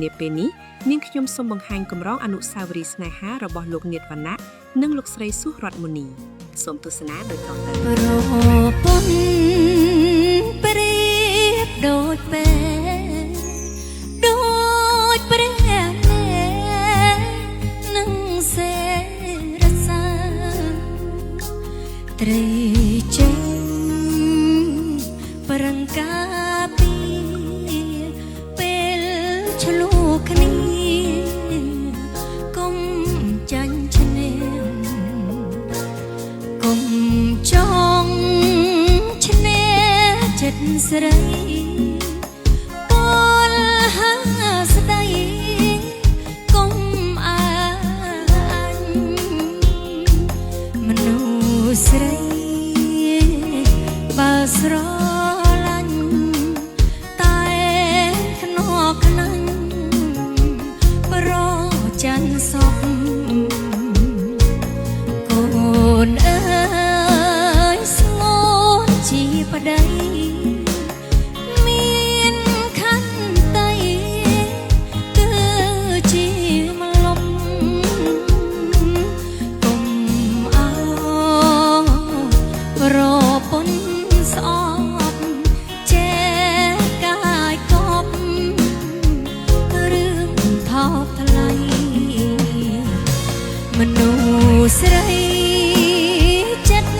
នាពេលនេះនាងខ្ញុំសូមបង្ហាញកម្រងអនុស្សាវរីយ៍ស្នេហារបស់លោកញាតិវណ្ណៈនិងលោកស្រីសុរតមុនីសូមទស្សនាដោយតទៅប្រពន្ធប្រៀបដូចពេលដូចព្រះនឹងសេរសាត្រីចេញប្រងកាពីពេលឆ្លូគ្នាកុំចាញ់ឈ្នះកុំចង់ឈ្នះចិត្តស្រីពលហាស្ដីកុំអាញមនុស្សស្រីបើស្រឡាញ់តែខ្នងខ្នាញ់ប្រច័នសពកូនអើយស្ងួនជាប្តីមានខន្តីគឺជាម្លប់កុំអោប្រពន្ធស្អប់ចេះកាយកប់រឿងថោកថ្លៃមនុស្សស្រីចិត្ត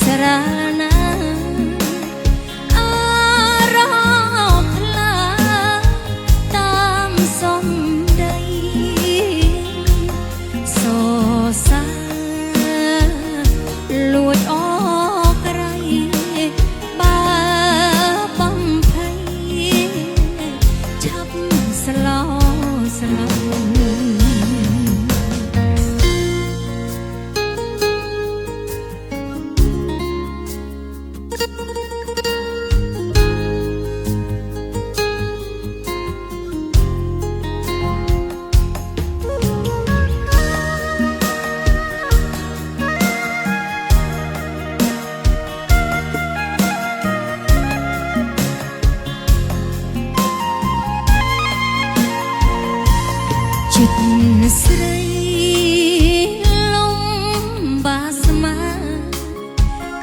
ស្រាលណាអារម្មណ៍ខ្លាតាមសំដីសរសើរលួចអស់ក្រៃបើបំភ័យឆាប់ស្លោស្លោចិត្តស្រីលំបាស្មា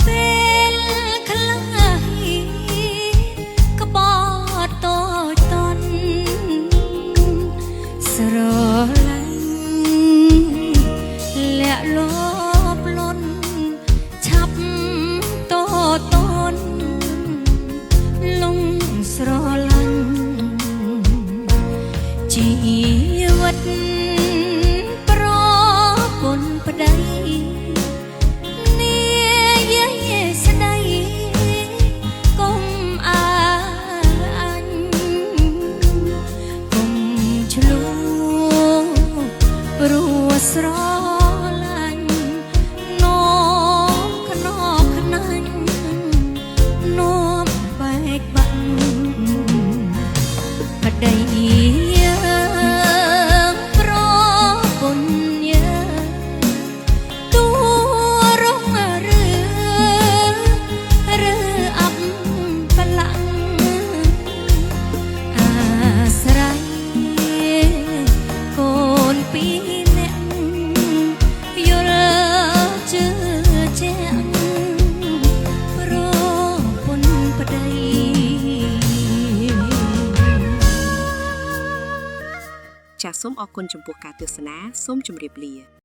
ពេលខ្លះក្បត់តូចតន់ស្រឡាញ់លាក់លបលន់ឆាប់តូចតន់លងស្រឡាញ់ជីវិតប្រពន្ធប្តីនាយាយស្ដីកុំអាញកុំឆ្លូព្រោះស្រឡាញ់នោមខ្នងខ្នាញ់នោមបែកបាក់ប្តីចាសសូមអរគុណចំពោះការទស្សនាសូមជម្រាបលា